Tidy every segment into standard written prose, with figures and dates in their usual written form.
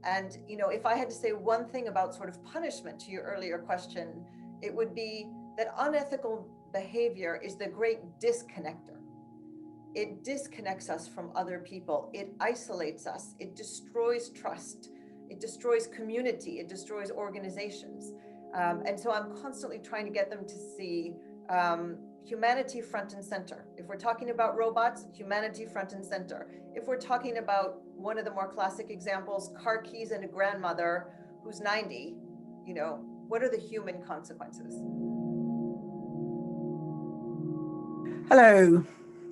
And, you know, if I had to say one thing about sort of punishment to your earlier question, it would be that unethical behavior is the great disconnector. It disconnects us from other people. It isolates us. It destroys trust. It destroys community. It destroys organizations. And so I'm constantly trying to get them to see humanity front and center. If we're talking about robots, humanity front and center. If we're talking about one of the more classic examples, car keys and a grandmother who's 90, you know, what are the human consequences? Hello,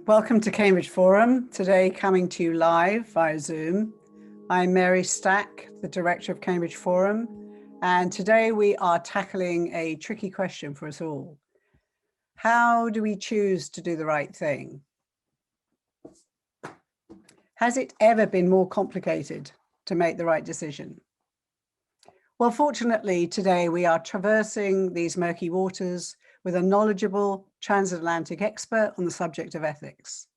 welcome to Cambridge Forum. Today coming to you live via Zoom. I'm Mary Stack, the director of Cambridge Forum, and today we are tackling a tricky question for us all. How do we choose to do the right thing? Has it ever been more complicated to make the right decision? Well, fortunately, today we are traversing these murky waters with a knowledgeable transatlantic expert on the subject of ethics.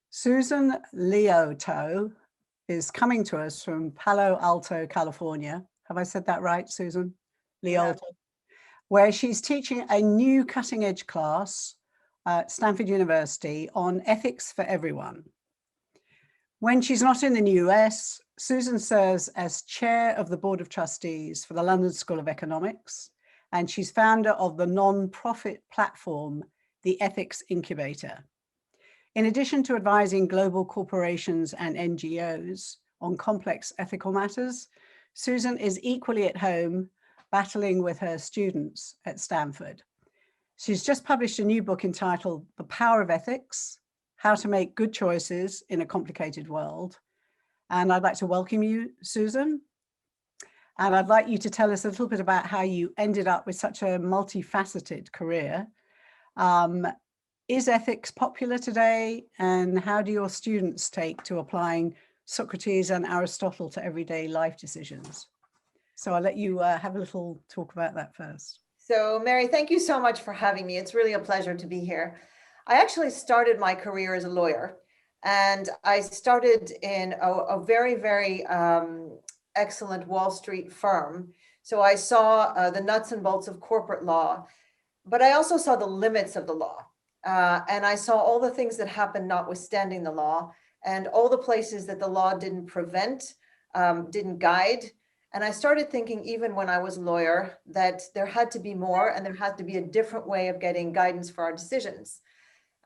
Susan Liautaud is coming to us from Palo Alto, California. Have I said that right, Susan? Liautaud, where she's teaching a new cutting-edge class at Stanford University on ethics for everyone. When she's not in the US, Susan serves as chair of the Board of Trustees for the London School of Economics, and she's founder of the non-profit platform, the Ethics Incubator. In addition to advising global corporations and NGOs on complex ethical matters, Susan is equally at home battling with her students at Stanford. She's just published a new book entitled The Power of Ethics: How to Make Good Choices in a Complicated World. And I'd like to welcome you, Susan. And I'd like you to tell us a little bit about how you ended up with such a multifaceted career. Is ethics popular today? And how do your students take to applying Socrates and Aristotle to everyday life decisions? So I'll let you have a little talk about that first. So Mary, thank you so much for having me. It's really a pleasure to be here. I actually started my career as a lawyer, and I started in a very, very excellent Wall Street firm. So I saw the nuts and bolts of corporate law, but I also saw the limits of the law. And I saw all the things that happened notwithstanding the law, and all the places that the law didn't prevent, didn't guide. And I started thinking, even when I was a lawyer, that there had to be more, and there had to be a different way of getting guidance for our decisions.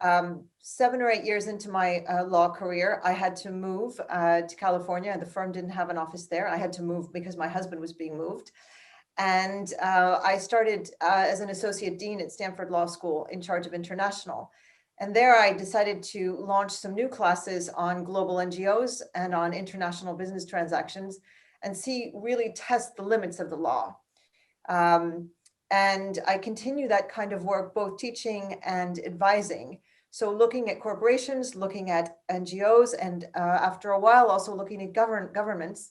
7 or 8 years into my law career, I had to move to California. The firm didn't have an office there. I had to move because my husband was being moved. And I started as an associate dean at Stanford Law School in charge of international. And there I decided to launch some new classes on global NGOs and on international business transactions, and really test the limits of the law. And I continue that kind of work, both teaching and advising. So looking at corporations, looking at NGOs, and after a while, also looking at governments.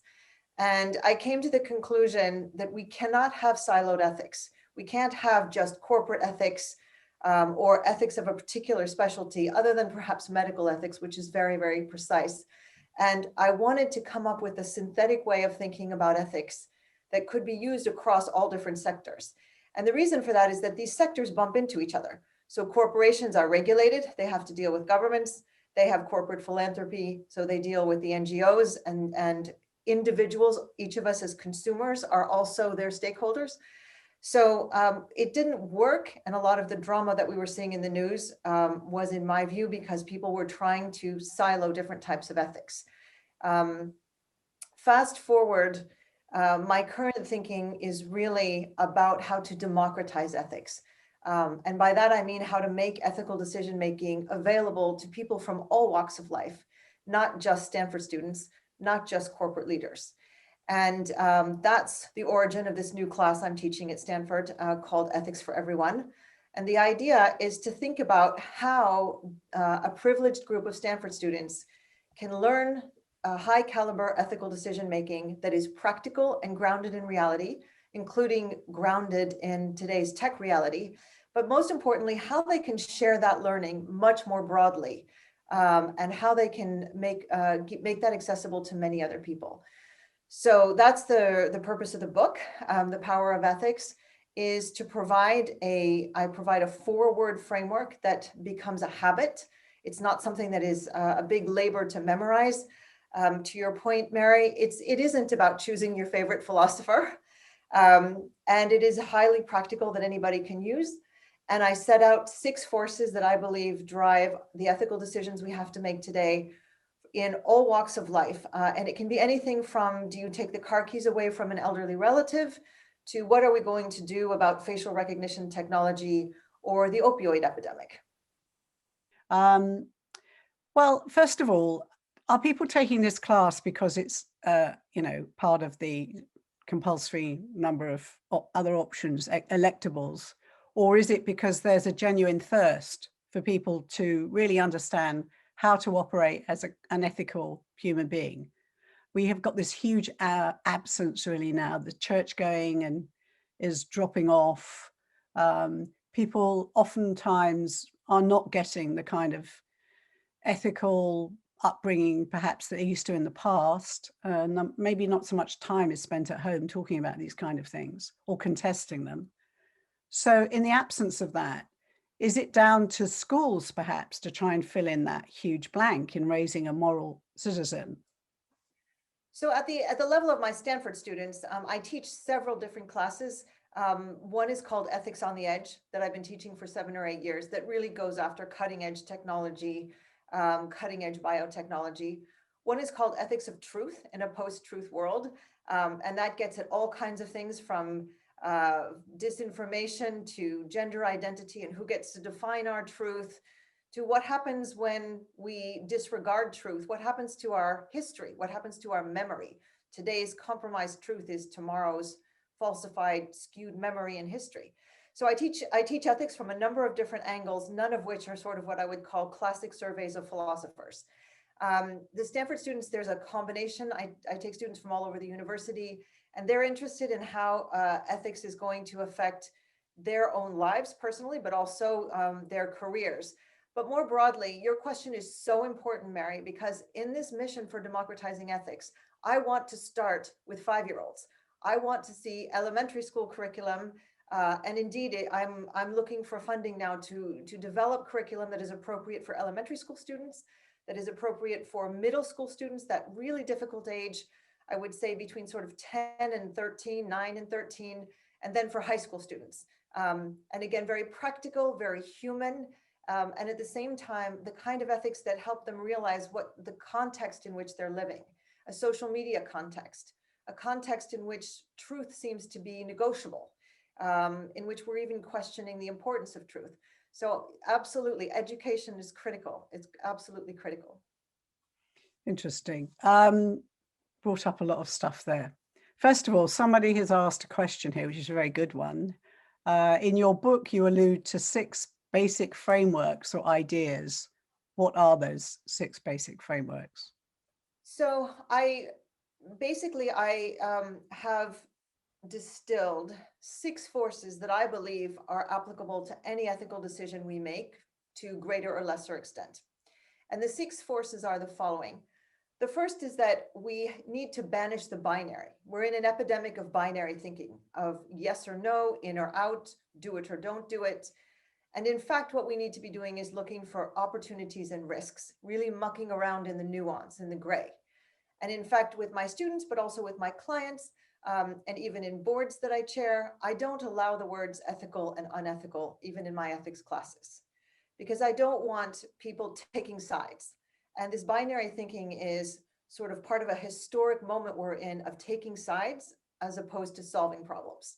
And I came to the conclusion that we cannot have siloed ethics. We can't have just corporate ethics or ethics of a particular specialty, other than perhaps medical ethics, which is very, very precise. And I wanted to come up with a synthetic way of thinking about ethics that could be used across all different sectors. And the reason for that is that these sectors bump into each other. So corporations are regulated, they have to deal with governments, they have corporate philanthropy, so they deal with the NGOs, and individuals, each of us as consumers, are also their stakeholders. So it didn't work, and a lot of the drama that we were seeing in the news was, in my view, because people were trying to silo different types of ethics. Fast forward, my current thinking is really about how to democratize ethics. And by that, I mean how to make ethical decision-making available to people from all walks of life, not just Stanford students, not just corporate leaders. And that's the origin of this new class I'm teaching at Stanford called Ethics for Everyone. And the idea is to think about how a privileged group of Stanford students can learn high caliber ethical decision-making that is practical and grounded in reality, including grounded in today's tech reality, but most importantly, how they can share that learning much more broadly, and how they can make that accessible to many other people. So that's the purpose of the book, The Power of Ethics, is to provide I provide a 4-word framework that becomes a habit. It's not something that is a big labor to memorize. To your point, Mary, it isn't about choosing your favorite philosopher. And it is highly practical that anybody can use. And I set out 6 forces that I believe drive the ethical decisions we have to make today in all walks of life. And it can be anything from, do you take the car keys away from an elderly relative, to what are we going to do about facial recognition technology or the opioid epidemic? Well, first of all, are people taking this class because it's, part of the compulsory number of other options, electables, or is it because there's a genuine thirst for people to really understand how to operate as an ethical human being? We have got this huge absence really now. The church going and is dropping off. People oftentimes are not getting the kind of ethical upbringing perhaps that they used to in the past. Maybe not so much time is spent at home talking about these kind of things or contesting them. So in the absence of that, is it down to schools perhaps to try and fill in that huge blank in raising a moral citizen? So at the level of my Stanford students, I teach several different classes. One is called Ethics on the Edge that I've been teaching for 7 or 8 years that really goes after cutting edge technology, cutting edge biotechnology. One is called Ethics of Truth in a Post-Truth World. And that gets at all kinds of things from disinformation to gender identity and who gets to define our truth, to what happens when we disregard truth, what happens to our history, what happens to our memory. Today's compromised truth is tomorrow's falsified, skewed memory and history. So I teach ethics from a number of different angles, none of which are sort of what I would call classic surveys of philosophers. The Stanford students, there's a combination. I take students from all over the university, and they're interested in how ethics is going to affect their own lives personally, but also their careers. But more broadly, your question is so important, Mary, because in this mission for democratizing ethics, I want to start with 5-year-olds. I want to see elementary school curriculum, and indeed, I'm looking for funding now to develop curriculum that is appropriate for elementary school students, that is appropriate for middle school students, that really difficult age, I would say between sort of 10 and 13, 9 and 13, and then for high school students. And again, very practical, very human, and at the same time, the kind of ethics that help them realize what the context in which they're living, a social media context, a context in which truth seems to be negotiable, in which we're even questioning the importance of truth. So absolutely, education is critical. It's absolutely critical. Interesting. Brought up a lot of stuff there. First of all, somebody has asked a question here, which is a very good one. In your book, you allude to 6 basic frameworks or ideas. What are those 6 basic frameworks? So I have distilled 6 forces that I believe are applicable to any ethical decision we make to greater or lesser extent. And the 6 forces are the following. The first is that we need to banish the binary. We're in an epidemic of binary thinking, of yes or no, in or out, do it or don't do it. And in fact, what we need to be doing is looking for opportunities and risks, really mucking around in the nuance, in the gray. And in fact, with my students, but also with my clients, and even in boards that I chair, I don't allow the words ethical and unethical, even in my ethics classes, because I don't want people taking sides. And this binary thinking is sort of part of a historic moment we're in of taking sides as opposed to solving problems.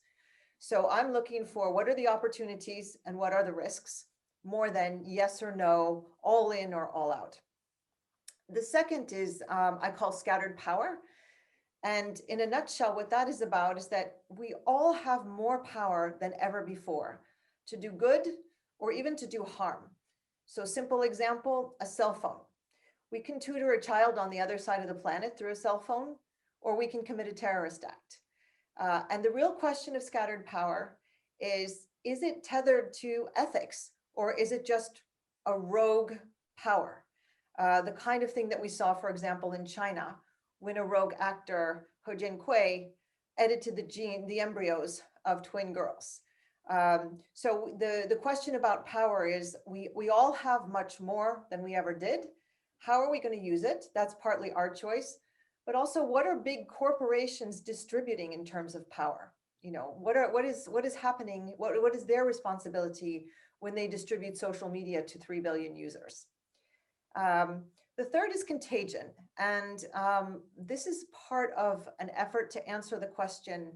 So I'm looking for what are the opportunities and what are the risks, more than yes or no, all in or all out. The second is I call scattered power. And in a nutshell, what that is about is that we all have more power than ever before to do good or even to do harm. So simple example, a cell phone. We can tutor a child on the other side of the planet through a cell phone, or we can commit a terrorist act. And the real question of scattered power is it tethered to ethics, or is it just a rogue power? The kind of thing that we saw, for example, in China, when a rogue actor Ho-Jin-Kwei edited the embryos of twin girls. So the question about power is we all have much more than we ever did. How are we going to use it? That's partly our choice, but also what are big corporations distributing in terms of power? You know, what is happening? What is their responsibility when they distribute social media to 3 billion users? The third is contagion. And this is part of an effort to answer the question,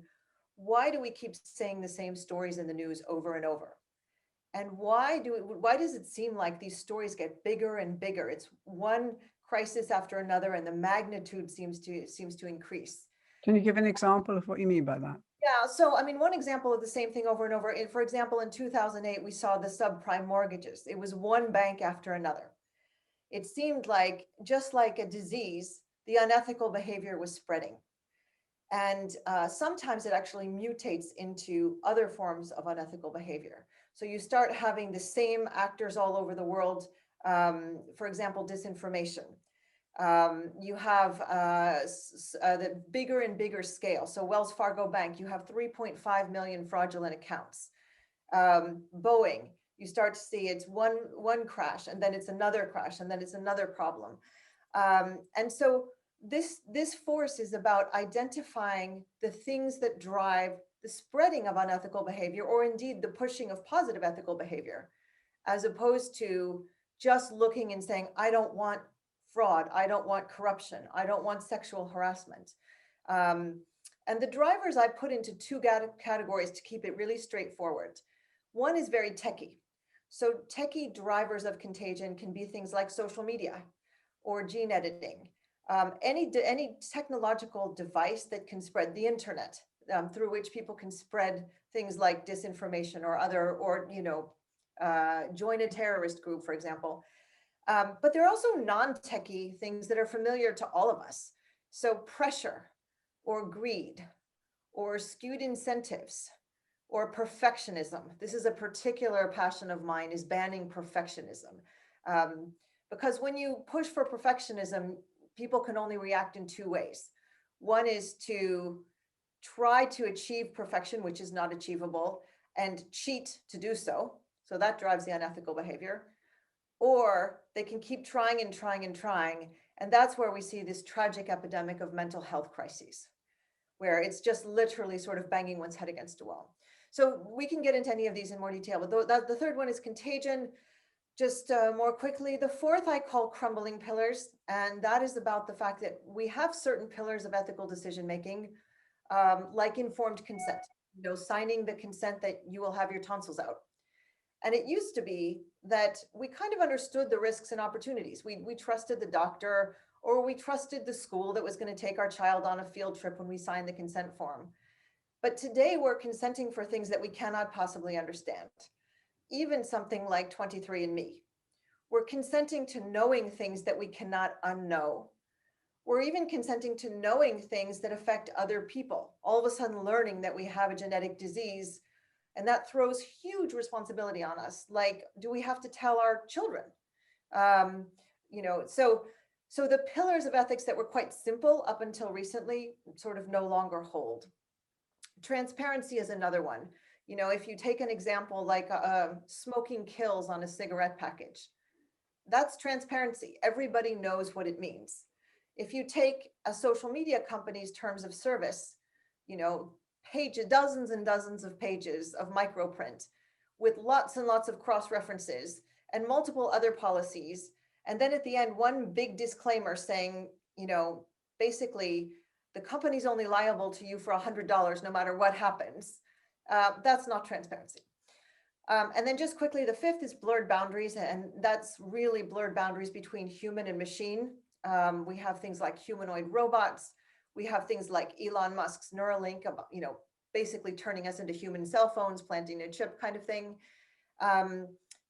why do we keep saying the same stories in the news over and over? And why does it seem like these stories get bigger and bigger? It's one crisis after another, and the magnitude seems to increase. Can you give an example of what you mean by that? Yeah, so I mean, one example of the same thing over and over, for example, in 2008, we saw the subprime mortgages. It was one bank after another. It seemed like, just like a disease, the unethical behavior was spreading. And sometimes it actually mutates into other forms of unethical behavior. So you start having the same actors all over the world, for example, disinformation. You have the bigger and bigger scale. So Wells Fargo Bank, you have 3.5 million fraudulent accounts. Boeing, you start to see it's one crash, and then it's another crash, and then it's another problem. And so this force is about identifying the things that drive the spreading of unethical behavior, or indeed the pushing of positive ethical behavior, as opposed to just looking and saying, I don't want fraud, I don't want corruption, I don't want sexual harassment. And the drivers I put into two categories to keep it really straightforward. One is very techy. So techy drivers of contagion can be things like social media or gene editing, any technological device that can spread, the internet, through which people can spread things like disinformation or other, or join a terrorist group, for example. But there are also non-techy things that are familiar to all of us. So pressure or greed or skewed incentives or perfectionism. This is a particular passion of mine, is banning perfectionism. Because when you push for perfectionism, people can only react in two ways. One is to try to achieve perfection, which is not achievable, and cheat to do so. So that drives the unethical behavior. Or they can keep trying and trying and trying. And that's where we see this tragic epidemic of mental health crises, where it's just literally sort of banging one's head against a wall. So we can get into any of these in more detail, but the third one is contagion. Just more quickly, the fourth I call crumbling pillars, and that is about the fact that we have certain pillars of ethical decision-making, like informed consent, signing the consent that you will have your tonsils out. And it used to be that we kind of understood the risks and opportunities. We trusted the doctor, or we trusted the school that was going to take our child on a field trip when we signed the consent form. But today we're consenting for things that we cannot possibly understand. Even something like 23andMe. We're consenting to knowing things that we cannot unknow. We're even consenting to knowing things that affect other people. All of a sudden learning that we have a genetic disease, and that throws huge responsibility on us. Like, do we have to tell our children? So the pillars of ethics that were quite simple up until recently sort of no longer hold. Transparency is another one. If you take an example like smoking kills on a cigarette package, that's transparency. Everybody knows what it means. If you take a social media company's terms of service, dozens and dozens of pages of microprint with lots and lots of cross-references and multiple other policies. And then at the end, one big disclaimer saying, basically, the company's only liable to you for $100 no matter what happens. That's not transparency. And then just quickly, the fifth is blurred boundaries, and that's really blurred boundaries between human and machine. We have things like humanoid robots. We have things like Elon Musk's Neuralink, basically turning us into human cell phones, planting a chip kind of thing.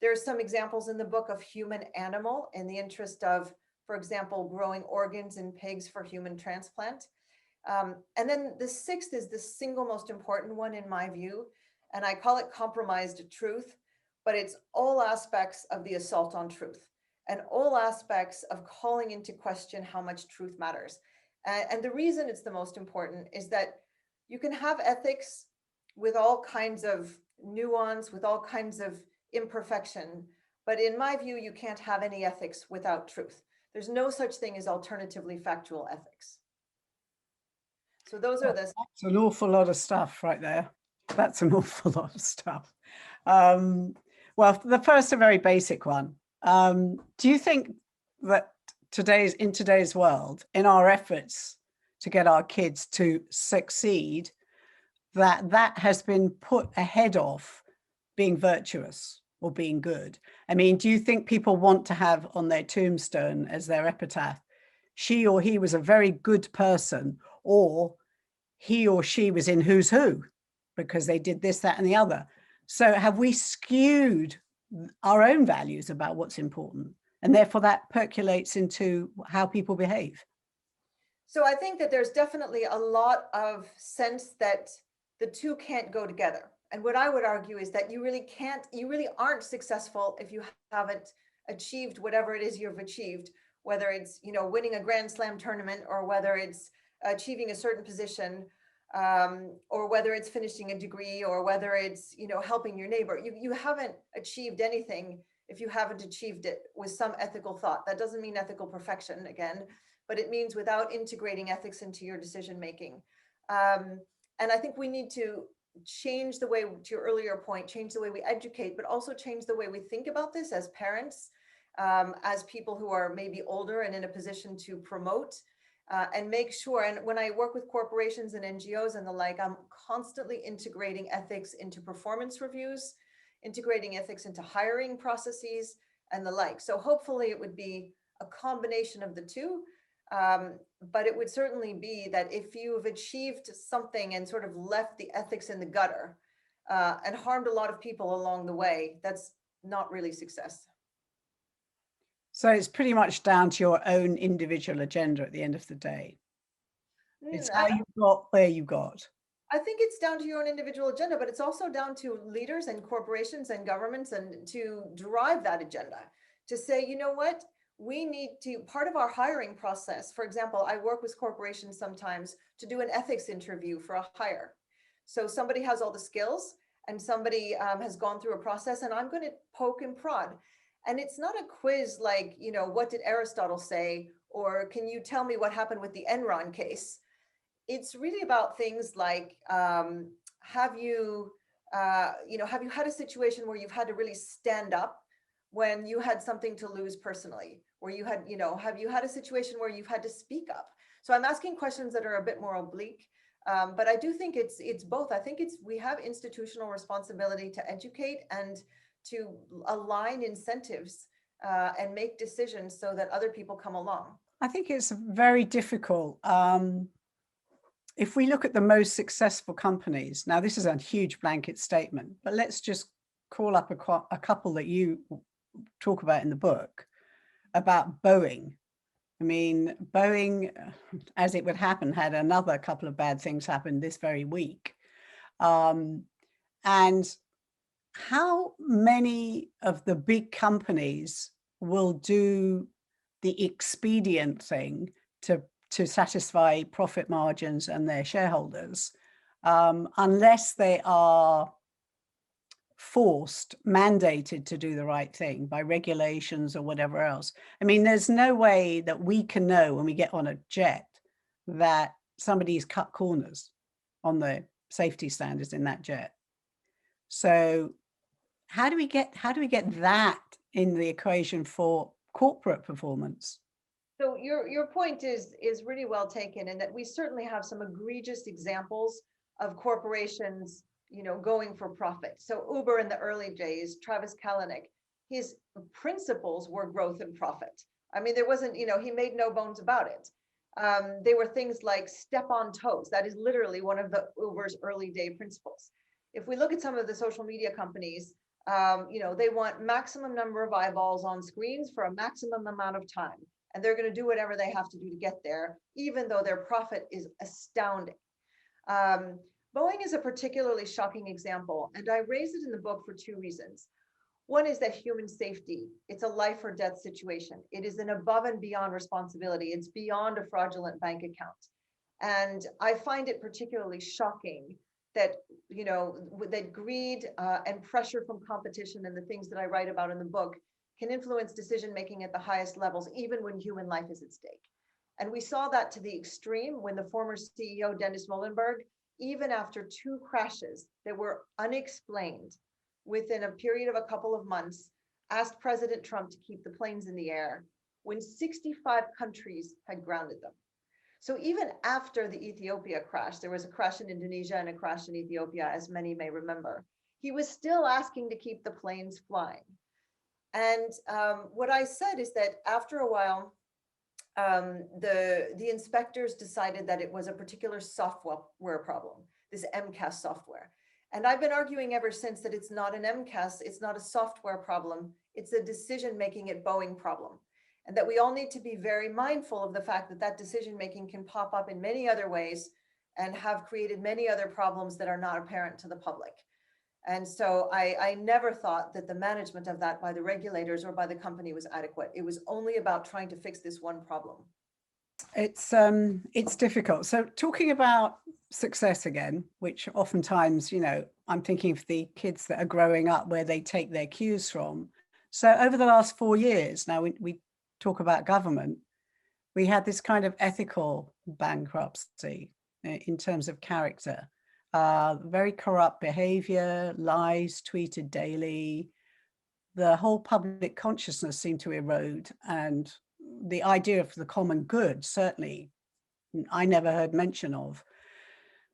There's some examples in the book of human animal in the interest of, for example, growing organs in pigs for human transplant. And then the sixth is the single most important one in my view, and I call it compromised truth, but it's all aspects of the assault on truth and all aspects of calling into question how much truth matters. And the reason it's the most important is that you can have ethics with all kinds of nuance, with all kinds of imperfection. But in my view, you can't have any ethics without truth. There's no such thing as alternatively factual ethics. So those are the... That's an awful lot of stuff right there. That's an awful lot of stuff. Well, the first, a very basic one. Do you think that in today's world, in our efforts to get our kids to succeed, that has been put ahead of being virtuous or being good? I mean, do you think people want to have on their tombstone as their epitaph, she or he was a very good person, or he or she was in Who's Who because they did this, that, and the other? So have we skewed our own values about what's important? And therefore that percolates into how people behave. So I think that there's definitely a lot of sense that the two can't go together. And what I would argue is that you really aren't successful if you haven't achieved whatever it is you've achieved, whether it's, winning a Grand Slam tournament, or whether it's achieving a certain position, or whether it's finishing a degree, or whether it's, helping your neighbor. You haven't achieved anything if you haven't achieved it with some ethical thought. That doesn't mean ethical perfection, again, but it means without integrating ethics into your decision making. And I think we need to change the way, to your earlier point, change the way we educate, but also change the way we think about this as parents, as people who are maybe older and in a position to promote, and make sure. And when I work with corporations and NGOs and the like, I'm constantly integrating ethics into performance reviews, integrating ethics into hiring processes and the like. So hopefully it would be a combination of the two. But it would certainly be that if you've achieved something and sort of left the ethics in the gutter, and harmed a lot of people along the way, that's not really success. So it's pretty much down to your own individual agenda at the end of the day. It's how you got where you got. I think it's down to your own individual agenda, but it's also down to leaders and corporations and governments, and to drive that agenda, to say, you know what, we need to, part of our hiring process, for example, I work with corporations sometimes to do an ethics interview for a hire. So somebody has all the skills and somebody has gone through a process, and I'm going to poke and prod. And it's not a quiz like, what did Aristotle say? Or can you tell me what happened with the Enron case? It's really about things like, have you had a situation where you've had to really stand up when you had something to lose personally, where you had, have you had a situation where you've had to speak up? So I'm asking questions that are a bit more oblique, but I do think it's both. I think we have institutional responsibility to educate and to align incentives and make decisions so that other people come along. I think it's very difficult. If we look at the most successful companies, now this is a huge blanket statement, but let's just call up a couple that you talk about in the book, about Boeing. I mean, Boeing, as it would happen, had another couple of bad things happen this very week. And how many of the big companies will do the expedient thing to satisfy profit margins and their shareholders, unless they are mandated to do the right thing by regulations or whatever else? I mean, there's no way that we can know when we get on a jet that somebody's cut corners on the safety standards in that jet. So how do we get that in the equation for corporate performance? So your point is really well taken, in that we certainly have some egregious examples of corporations, going for profit. So Uber in the early days, Travis Kalanick, his principles were growth and profit. I mean, there wasn't, he made no bones about it. They were things like step on toes. That is literally one of the Uber's early day principles. If we look at some of the social media companies, they want maximum number of eyeballs on screens for a maximum amount of time. And they're going to do whatever they have to do to get there, even though their profit is astounding. Boeing is a particularly shocking example, and I raise it in the book for two reasons. One is that human safety, it's a life or death situation. It is an above and beyond responsibility. It's beyond a fraudulent bank account. And I find it particularly shocking that, that greed and pressure from competition and the things that I write about in the book can influence decision making at the highest levels, even when human life is at stake. And we saw that to the extreme when the former CEO, Dennis Muhlenberg, even after 2 crashes that were unexplained within a period of a couple of months, asked President Trump to keep the planes in the air when 65 countries had grounded them. So even after the Ethiopia crash, there was a crash in Indonesia and a crash in Ethiopia, as many may remember, he was still asking to keep the planes flying. And what I said is that after a while, the inspectors decided that it was a particular software problem, this MCAS software. And I've been arguing ever since that it's not an MCAS, it's not a software problem, it's a decision-making at Boeing problem. And that we all need to be very mindful of the fact that that decision-making can pop up in many other ways and have created many other problems that are not apparent to the public. And so I never thought that the management of that by the regulators or by the company was adequate. It was only about trying to fix this one problem. It's difficult. So talking about success again, which oftentimes, I'm thinking of the kids that are growing up where they take their cues from. So over the last 4 years, now we talk about government, we had this kind of ethical bankruptcy in terms of character. Very corrupt behavior, lies tweeted daily. The whole public consciousness seemed to erode, and the idea of the common good, certainly, I never heard mention of.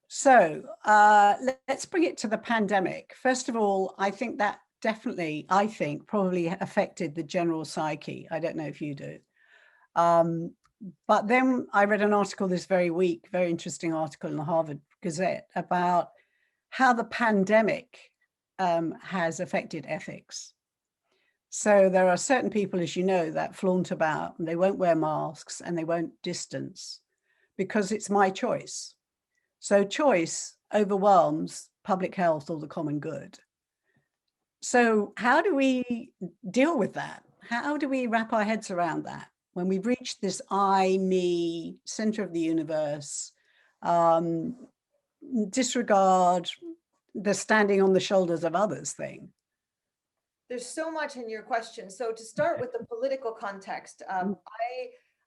So let's bring it to the pandemic. First of all, I think that definitely, probably affected the general psyche. I don't know if you do. But then I read an article this very week, very interesting article in the Harvard Gazette about how the pandemic has affected ethics. So there are certain people, as you know, that flaunt about and they won't wear masks and they won't distance because it's my choice. So choice overwhelms public health or the common good. So how do we deal with that? How do we wrap our heads around that when we've reached this I, me, center of the universe, disregard the standing on the shoulders of others thing? There's so much in your question. So to start with the political context,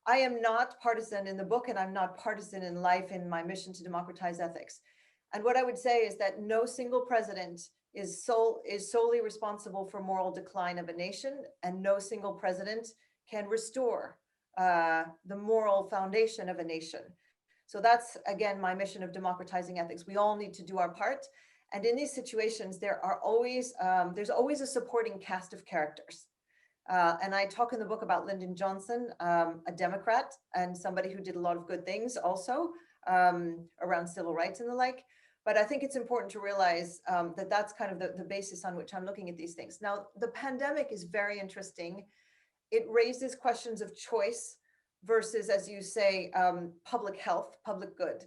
I am not partisan in the book, and I'm not partisan in life in my mission to democratize ethics. And what I would say is that no single president is solely responsible for moral decline of a nation, and no single president can restore the moral foundation of a nation. So that's, again, my mission of democratizing ethics. We all need to do our part. And in these situations, there's always a supporting cast of characters. And I talk in the book about Lyndon Johnson, a Democrat and somebody who did a lot of good things also around civil rights and the like. But I think it's important to realize that that's kind of the basis on which I'm looking at these things. Now, the pandemic is very interesting. It raises questions of choice versus, as you say, public health, public good.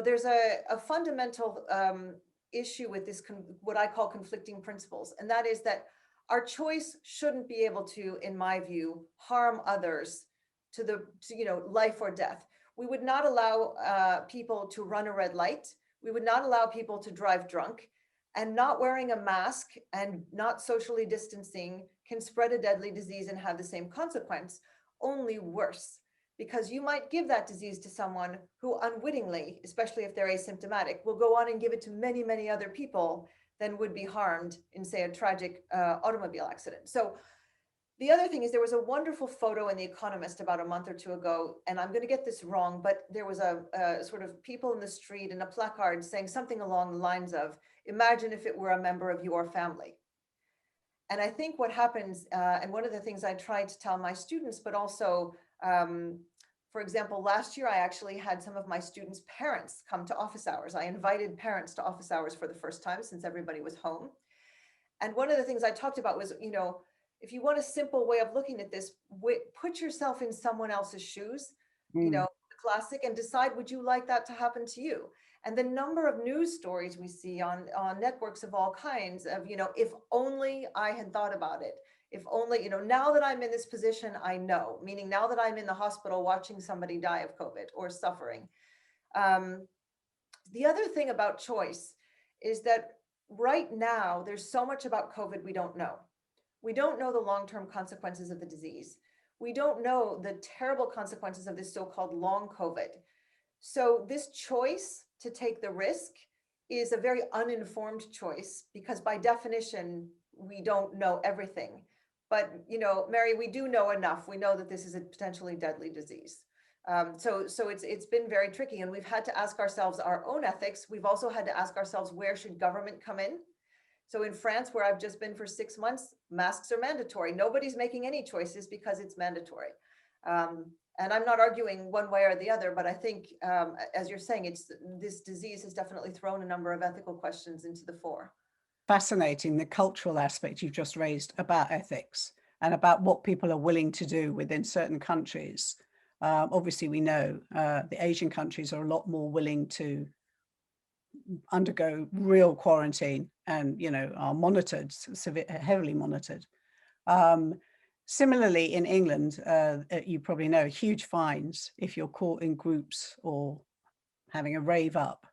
There's a fundamental issue with this, what I call conflicting principles, and that is that our choice shouldn't be able to, in my view, harm others to life or death. We would not allow people to run a red light. We would not allow people to drive drunk, and not wearing a mask and not socially distancing can spread a deadly disease and have the same consequence, only worse. Because you might give that disease to someone who unwittingly, especially if they're asymptomatic, will go on and give it to many, many other people than would be harmed in, say, a tragic automobile accident. So the other thing is there was a wonderful photo in The Economist about a month or two ago, and I'm going to get this wrong, but there was a sort of people in the street and a placard saying something along the lines of, imagine if it were a member of your family. And I think what happens, and one of the things I try to tell my students, but also for example, last year, I actually had some of my students' parents come to office hours. I invited parents to office hours for the first time since everybody was home. And one of the things I talked about was, if you want a simple way of looking at this, put yourself in someone else's shoes. The classic and decide, would you like that to happen to you? And the number of news stories we see on networks of all kinds of, if only I had thought about it. If only, now that I'm in this position, I know, meaning now that I'm in the hospital watching somebody die of COVID or suffering. The other thing about choice is that right now, there's so much about COVID we don't know. We don't know the long-term consequences of the disease. We don't know the terrible consequences of this so-called long COVID. So this choice to take the risk is a very uninformed choice because by definition, we don't know everything. But, Mary, we do know enough. We know that this is a potentially deadly disease. So it's been very tricky, and we've had to ask ourselves our own ethics. We've also had to ask ourselves, where should government come in? So in France, where I've just been for 6 months, masks are mandatory. Nobody's making any choices because it's mandatory. And I'm not arguing one way or the other, but I think, as you're saying, this disease has definitely thrown a number of ethical questions into the fore. Fascinating, the cultural aspect you've just raised about ethics and about what people are willing to do within certain countries. Obviously, we know the Asian countries are a lot more willing to undergo real quarantine and, are monitored, heavily monitored. Similarly, in England, you probably know, huge fines if you're caught in groups or having a rave up,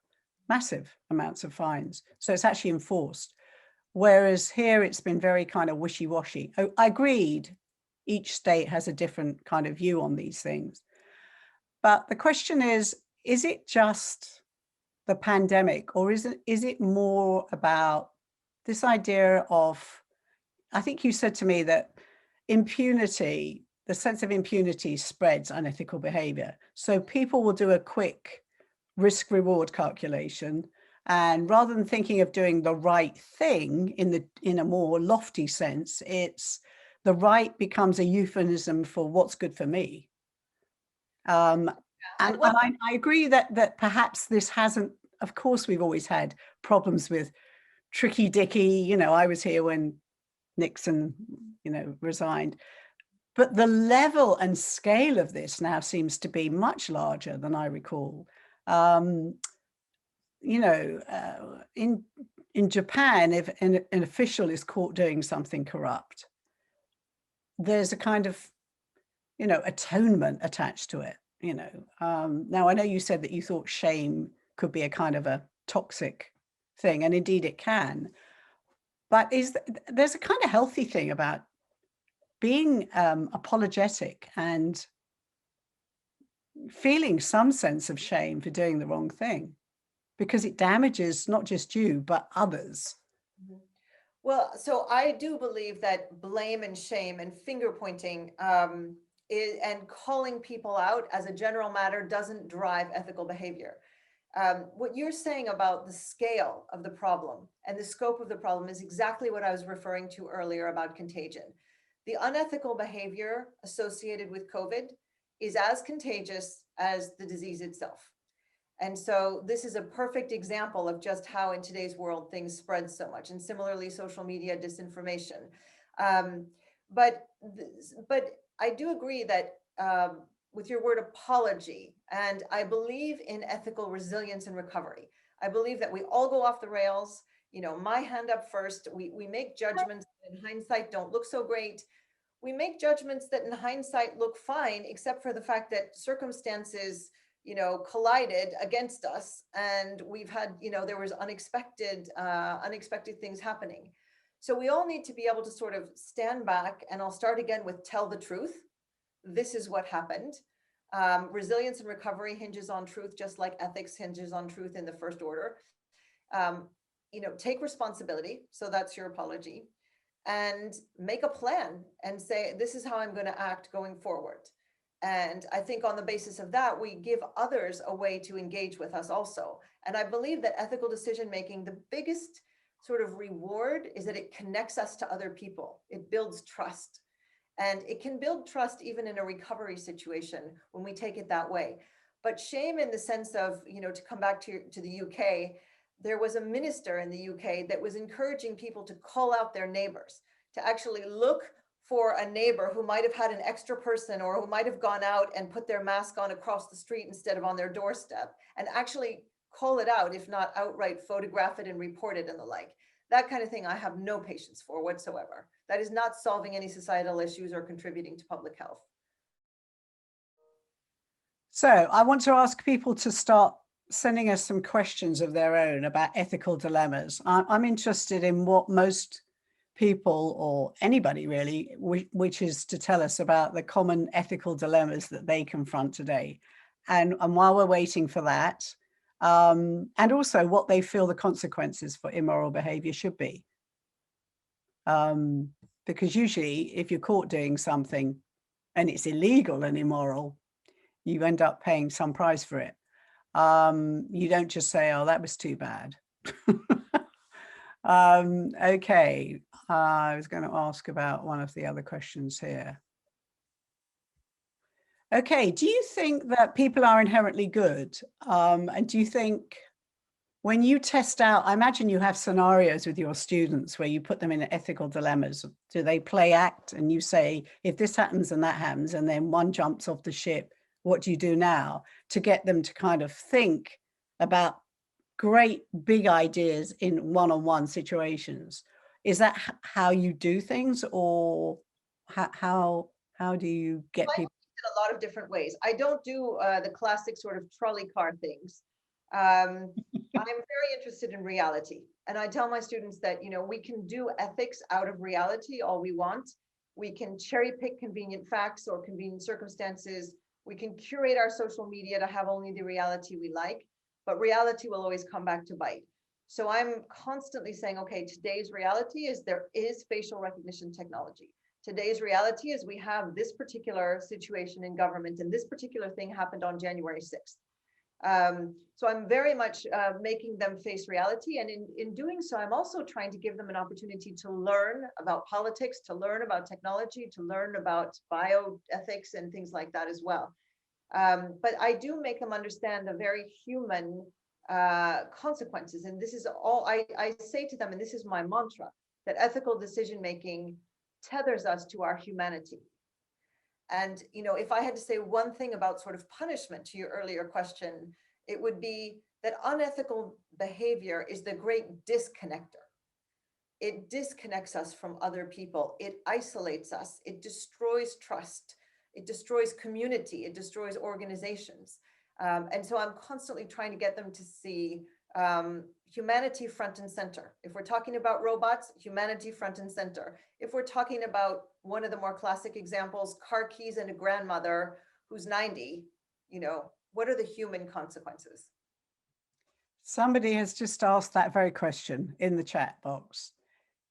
massive amounts of fines. So it's actually enforced. Whereas here it's been very kind of wishy-washy. I agreed, each state has a different kind of view on these things. But the question is it just the pandemic, or is it more about this idea of, I think you said to me that impunity, the sense of impunity spreads unethical behavior. So people will do a quick risk reward calculation, and rather than thinking of doing the right thing in a more lofty sense, it's the right becomes a euphemism for what's good for me. And I agree that perhaps this hasn't, of course, we've always had problems with tricky dicky, I was here when Nixon, resigned. But the level and scale of this now seems to be much larger than I recall. In Japan, if an official is caught doing something corrupt, there's a kind of, atonement attached to it. Now I know you said that you thought shame could be a kind of a toxic thing, and indeed it can. But there's a kind of healthy thing about being apologetic and feeling some sense of shame for doing the wrong thing, because it damages not just you, but others. Well, so I do believe that blame and shame and finger pointing and calling people out as a general matter doesn't drive ethical behavior. What you're saying about the scale of the problem and the scope of the problem is exactly what I was referring to earlier about contagion. The unethical behavior associated with COVID is as contagious as the disease itself. And so this is a perfect example of just how in today's world things spread so much, and similarly social media disinformation. But I do agree that with your word apology, and I believe in ethical resilience and recovery. I believe that we all go off the rails, my hand up first. We make judgments that in hindsight don't look so great. We make judgments that in hindsight look fine, except for the fact that circumstances collided against us, and we've had, there was unexpected things happening. So we all need to be able to sort of stand back, and I'll start again with tell the truth. This is what happened. Resilience and recovery hinges on truth, just like ethics hinges on truth in the first order. Take responsibility. So that's your apology, and make a plan and say, this is how I'm going to act going forward. And I think on the basis of that, we give others a way to engage with us also. And I believe that ethical decision-making, the biggest sort of reward is that it connects us to other people. It builds trust. And it can build trust even in a recovery situation when we take it that way. But shame in the sense of, to come back to the UK, there was a minister in the UK that was encouraging people to call out their neighbors, to actually look for a neighbor who might have had an extra person or who might have gone out and put their mask on across the street instead of on their doorstep, and actually call it out, if not outright photograph it and report it and the like. That kind of thing I have no patience for whatsoever. That is not solving any societal issues or contributing to public health. So I want to ask people to start sending us some questions of their own about ethical dilemmas. I'm interested in what most people, or anybody really, wishes to tell us about the common ethical dilemmas that they confront today. And while we're waiting for that, and also what they feel the consequences for immoral behavior should be. Because usually if you're caught doing something and it's illegal and immoral, you end up paying some price for it. You don't just say, oh, that was too bad. Okay, I was going to ask about one of the other questions here. Okay, do you think that people are inherently good? And do you think when you test out, I imagine you have scenarios with your students where you put them in ethical dilemmas. Do they play act and you say, if this happens and that happens, and then one jumps off the ship, what do you do now? To get them to kind of think about great big ideas in one-on-one situations. Is that how you do things, or how do you get people? In a lot of different ways. I don't do the classic sort of trolley car things. I'm very interested in reality. And I tell my students that, you know, we can do ethics out of reality all we want. We can cherry pick convenient facts or convenient circumstances. We can curate our social media to have only the reality we like, but reality will always come back to bite. So I'm constantly saying, okay, today's reality is there is facial recognition technology. Today's reality is we have this particular situation in government, and this particular thing happened on January 6th. So I'm very much making them face reality. And in doing so, I'm also trying to give them an opportunity to learn about politics, to learn about technology, to learn about bioethics and things like that as well. But I do make them understand the very human consequences. And this is all I say to them, and this is my mantra, that ethical decision-making tethers us to our humanity. And, you know, if I had to say one thing about sort of punishment to your earlier question, it would be that unethical behavior is the great disconnector. It disconnects us from other people. It isolates us. It destroys trust. It destroys community. It destroys organizations. And so I'm constantly trying to get them to see humanity front and center. If we're talking about robots, humanity front and center. If we're talking about one of the more classic examples, car keys and a grandmother who's 90, you know, what are the human consequences? Somebody has just asked that very question in the chat box.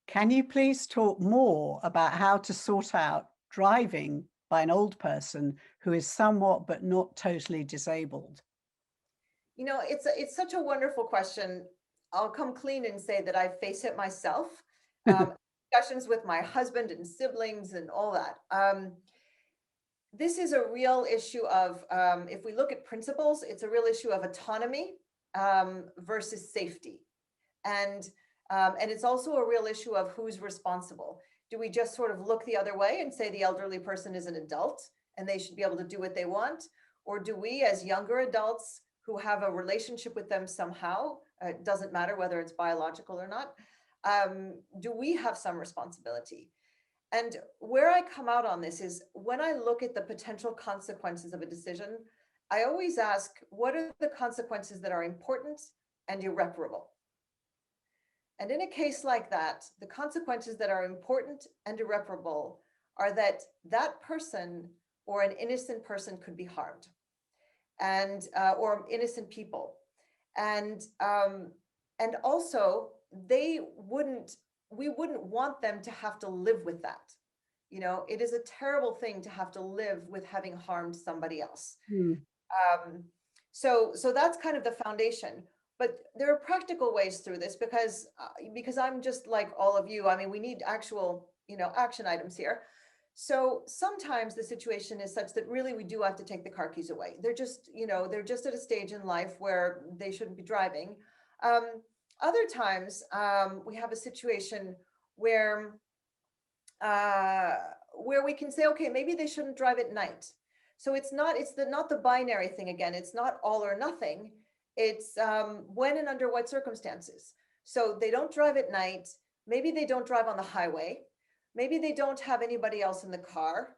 Can you please talk more about how to sort out driving by an old person who is somewhat but not totally disabled? You know, it's such a wonderful question. I'll come clean and say that I face it myself. Discussions with my husband and siblings and all that. This is a real issue of, if we look at principles, it's a real issue of autonomy versus safety. And it's also a real issue of who's responsible. Do we just sort of look the other way and say the elderly person is an adult and they should be able to do what they want? Or do we, as younger adults who have a relationship with them somehow, it doesn't matter whether it's biological or not, do we have some responsibility? And where I come out on this is when I look at the potential consequences of a decision, I always ask, what are the consequences that are important and irreparable? And in a case like that, the consequences that are important and irreparable are that that person or an innocent person could be harmed, and or innocent people, and also we wouldn't want them to have to live with that. You know, it is a terrible thing to have to live with having harmed somebody else. So that's kind of the foundation. But there are practical ways through this because I'm just like all of you. I mean, we need actual, you know, action items here. So sometimes the situation is such that really we do have to take the car keys away. They're just, you know, they're just at a stage in life where they shouldn't be driving. Other times we have a situation where where we can say, okay, maybe they shouldn't drive at night. So it's not the binary thing again. It's not all or nothing. It's when and under what circumstances. So they don't drive at night. Maybe they don't drive on the highway. Maybe they don't have anybody else in the car.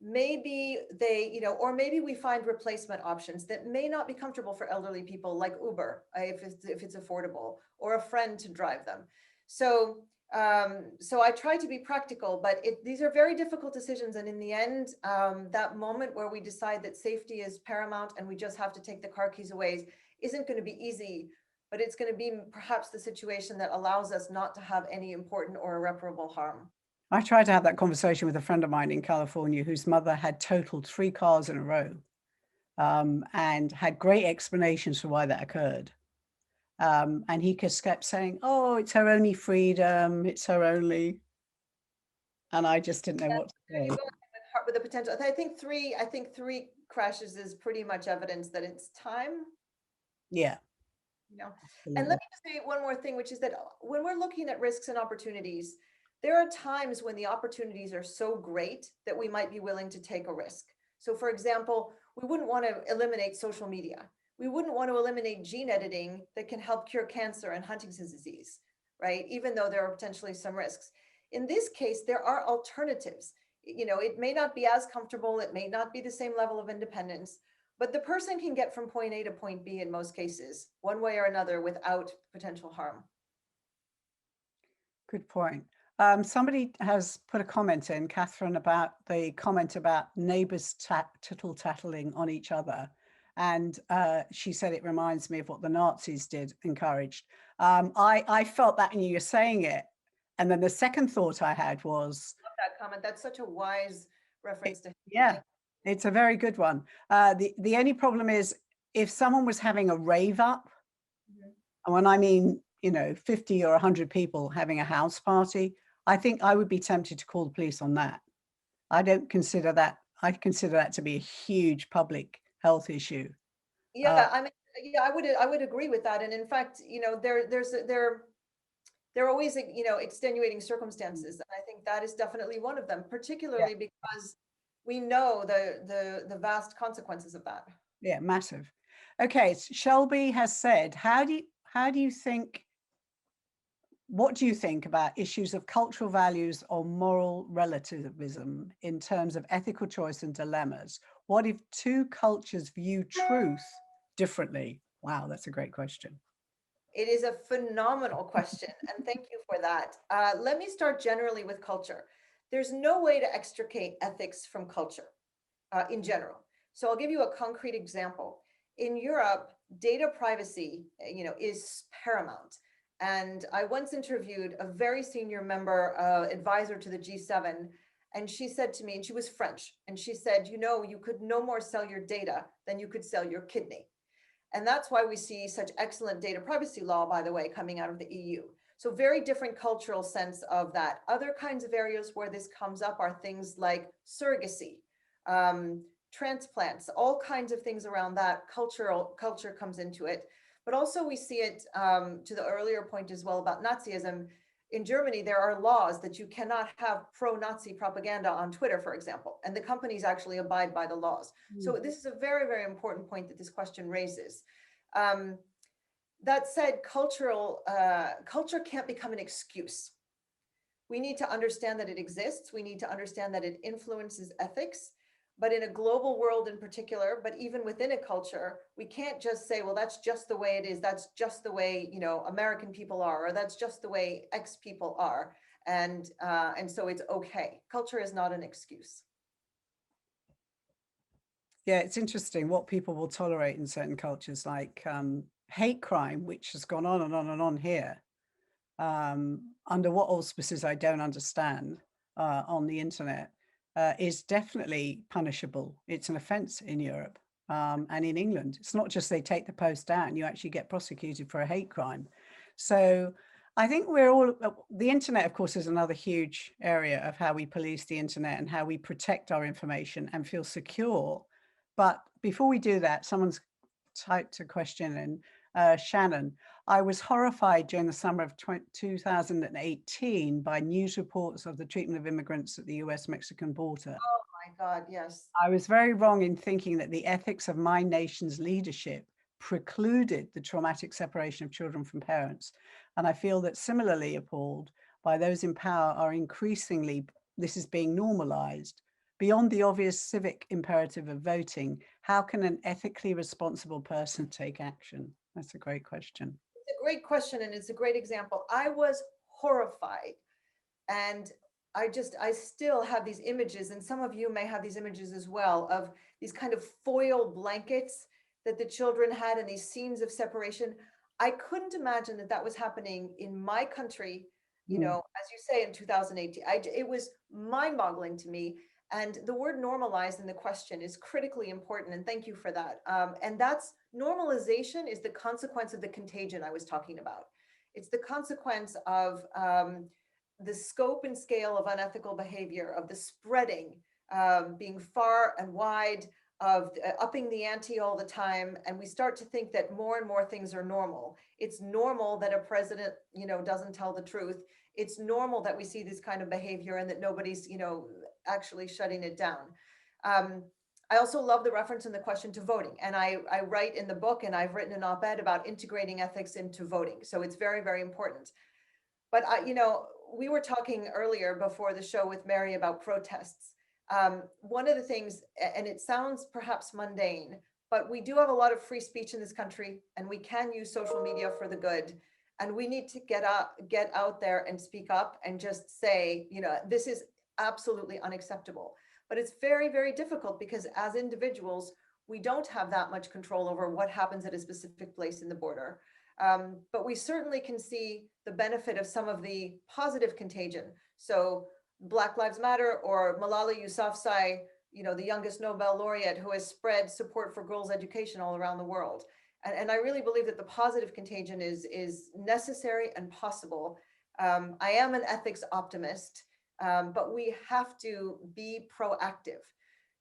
Maybe they, or maybe we find replacement options that may not be comfortable for elderly people, like Uber, if it's affordable, or a friend to drive them. So I try to be practical, but these are very difficult decisions. And in the end, that moment where we decide that safety is paramount and we just have to take the car keys away isn't going to be easy, but it's going to be perhaps the situation that allows us not to have any important or irreparable harm. I tried to have that conversation with a friend of mine in California whose mother had totaled 3 cars in a row, and had great explanations for why that occurred. And he just kept saying, oh, it's her only freedom, it's her only. And I just didn't know what to say. With the potential, I think three crashes is pretty much evidence that it's time. Yeah. And let me just say one more thing, which is that when we're looking at risks and opportunities, there are times when the opportunities are so great that we might be willing to take a risk. So for example, we wouldn't want to eliminate social media. We wouldn't want to eliminate gene editing that can help cure cancer and Huntington's disease, right? Even though there are potentially some risks. In this case, there are alternatives. It may not be as comfortable. It may not be the same level of independence, but the person can get from point A to point B in most cases, one way or another, without potential harm. Good point. Somebody has put a comment in, Catherine, about the comment about neighbors tittle-tattling on each other. And she said it reminds me of what the Nazis encouraged. I felt that when you were saying it. And then the second thought I had was... I love that comment. That's such a wise reference to... Yeah, it's a very good one. The only problem is if someone was having a rave up, and when I mean, 50 or 100 people having a house party, I think I would be tempted to call the police on that. I consider that to be a huge public health issue. Yeah, I would agree with that. And in fact, there are always, extenuating circumstances. And I think that is definitely one of them, particularly because we know the vast consequences of that. Yeah, massive. Okay, Shelby has said, what do you think about issues of cultural values or moral relativism in terms of ethical choice and dilemmas? What if two cultures view truth differently? Wow, that's a great question. It is a phenomenal question, and thank you for that. Let me start generally with culture. There's no way to extricate ethics from culture in general. So I'll give you a concrete example. In Europe, data privacy, is paramount. And I once interviewed a very senior member, advisor to the G7, and she said to me, and she was French, and she said, you could no more sell your data than you could sell your kidney. And that's why we see such excellent data privacy law, by the way, coming out of the EU. So very different cultural sense of that. Other kinds of areas where this comes up are things like surrogacy, transplants, all kinds of things around that. Culture comes into it. But also we see it, to the earlier point as well about Nazism. In Germany, there are laws that you cannot have pro-Nazi propaganda on Twitter, for example, and the companies actually abide by the laws. So this is a very, very important point that this question raises. That said, culture can't become an excuse. We need to understand that it exists. We need to understand that it influences ethics. But in a global world in particular, but even within a culture, we can't just say, well, that's just the way it is. That's just the way, American people are, or that's just the way X people are. And so it's okay. Culture is not an excuse. Yeah, it's interesting what people will tolerate in certain cultures, like hate crime, which has gone on and on and on here. Under what auspices, I don't understand, on the internet. Is definitely punishable. It's an offence in Europe and in England. It's not just they take the post down, you actually get prosecuted for a hate crime. So I think the internet, of course, is another huge area of how we police the internet and how we protect our information and feel secure. But before we do that, someone's typed a question in. Shannon, I was horrified during the summer of 2018 by news reports of the treatment of immigrants at the US-Mexican border. Oh my God, yes. I was very wrong in thinking that the ethics of my nation's leadership precluded the traumatic separation of children from parents. And I feel that similarly appalled by those in power are increasingly, this is being normalized. Beyond the obvious civic imperative of voting, how can an ethically responsible person take action? That's a great question. It's a great question, and it's a great example. I was horrified, and I still have these images, and some of you may have these images as well, of these kind of foil blankets that the children had and these scenes of separation. I couldn't imagine that that was happening in my country, you know, as you say, in 2018. It was mind-boggling to me. And the word normalized in the question is critically important. And thank you for that. And that's normalization is the consequence of the contagion I was talking about. It's the consequence of the scope and scale of unethical behavior, of the spreading, being far and wide, of upping the ante all the time. And we start to think that more and more things are normal. It's normal that a president, you know, doesn't tell the truth. It's normal that we see this kind of behavior and that nobody's, you know, actually shutting it down. I also love the reference in the question to voting. And I write in the book, and I've written an op-ed about integrating ethics into voting. So it's very, very important. But you know, we were talking earlier before the show with Mary about protests. One of the things, and it sounds perhaps mundane, but we do have a lot of free speech in this country, and we can use social media for the good. And we need to get out there and speak up and just say, you know, this is absolutely unacceptable. But it's very, very difficult because as individuals, we don't have that much control over what happens at a specific place in the border. But we certainly can see the benefit of some of the positive contagion. So Black Lives Matter, or Malala Yousafzai, you know, the youngest Nobel laureate, who has spread support for girls' education all around the world. And I really believe that the positive contagion is necessary and possible. I am an ethics optimist, but we have to be proactive.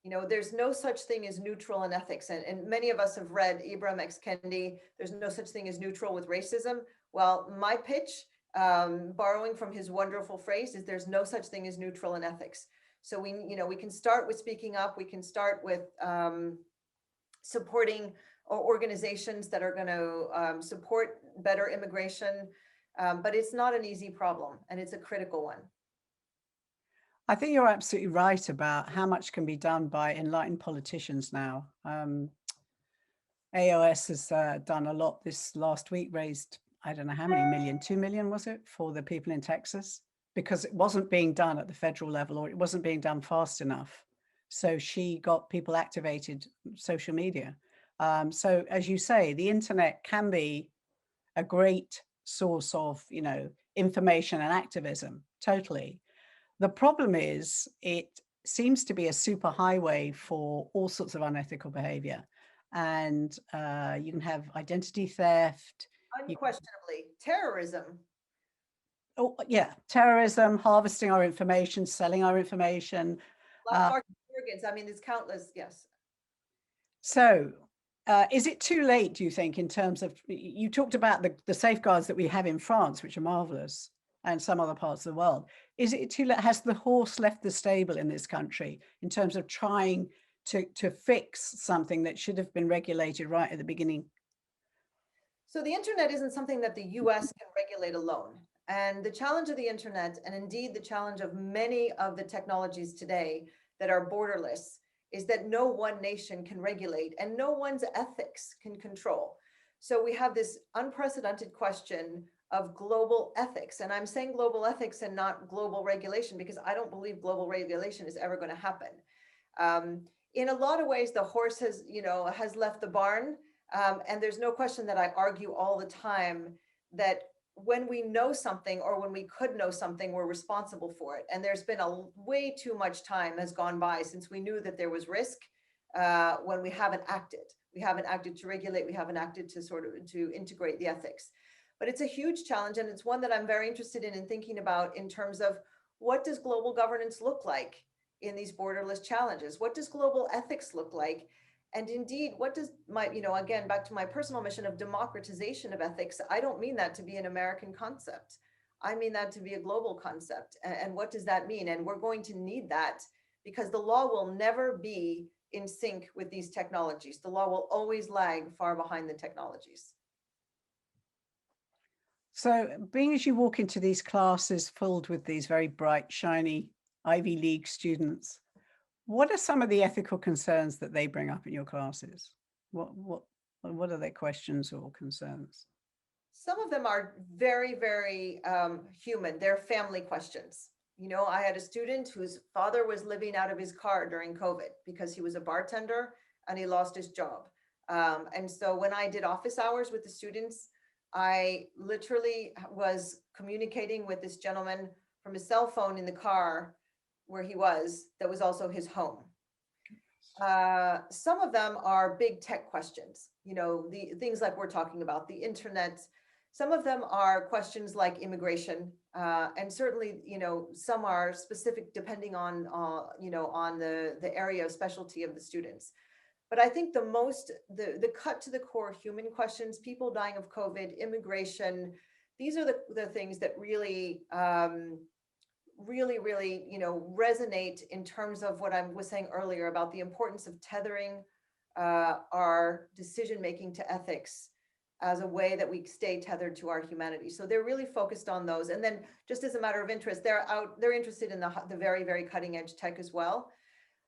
You know, there's no such thing as neutral in ethics. And many of us have read Ibram X. Kendi, There's No Such Thing as Neutral with Racism. Well, my pitch, borrowing from his wonderful phrase, is there's no such thing as neutral in ethics. So we can start with speaking up. We can start with supporting organizations that are going to support better immigration. But it's not an easy problem, and it's a critical one. I think you're absolutely right about how much can be done by enlightened politicians now. AOS has done a lot this last week, raised, I don't know how many million, 2 million was it, for the people in Texas, because it wasn't being done at the federal level, or it wasn't being done fast enough. So she got people activated, social media. So as you say, the internet can be a great source of, you know, information and activism, totally. The problem is it seems to be a super highway for all sorts of unethical behavior. And you can have identity theft. Unquestionably, terrorism. Oh, yeah, terrorism, harvesting our information, selling our information. Black market organs. I mean, there's countless, yes. So is it too late, do you think, in terms of, you talked about the safeguards that we have in France, which are marvelous, and some other parts of the world. Is it too late? Has the horse left the stable in this country in terms of trying to fix something that should have been regulated right at the beginning? So the internet isn't something that the US can regulate alone. And the challenge of the internet, and indeed the challenge of many of the technologies today that are borderless, is that no one nation can regulate and no one's ethics can control. So we have this unprecedented question of global ethics. And I'm saying global ethics and not global regulation, because I don't believe global regulation is ever going to happen. In a lot of ways, the horse has left the barn. And there's no question that I argue all the time that when we know something, or when we could know something, we're responsible for it. And there's been way too much time has gone by since we knew that there was risk when we haven't acted. We haven't acted to regulate. We haven't acted to integrate the ethics. But it's a huge challenge, and it's one that I'm very interested in thinking about in terms of what does global governance look like in these borderless challenges? What does global ethics look like? And indeed, what does my, again, back to my personal mission of democratization of ethics, I don't mean that to be an American concept. I mean that to be a global concept. And what does that mean? And we're going to need that because the law will never be in sync with these technologies. The law will always lag far behind the technologies. So being as you walk into these classes filled with these very bright, shiny Ivy League students, what are some of the ethical concerns that they bring up in your classes? What are their questions or concerns? Some of them are very, very human. They're family questions. I had a student whose father was living out of his car during COVID because he was a bartender and he lost his job. And so when I did office hours with the students, I literally was communicating with this gentleman from his cell phone in the car where he was, that was also his home. Some of them are big tech questions, the things like we're talking about, the internet. Some of them are questions like immigration, and certainly, some are specific depending on, on the area of specialty of the students. But I think the cut to the core human questions, people dying of COVID, immigration, these are the things that really, really, resonate in terms of what I was saying earlier about the importance of tethering our decision-making to ethics as a way that we stay tethered to our humanity. So they're really focused on those. And then just as a matter of interest, they're interested in the very, very cutting edge tech as well.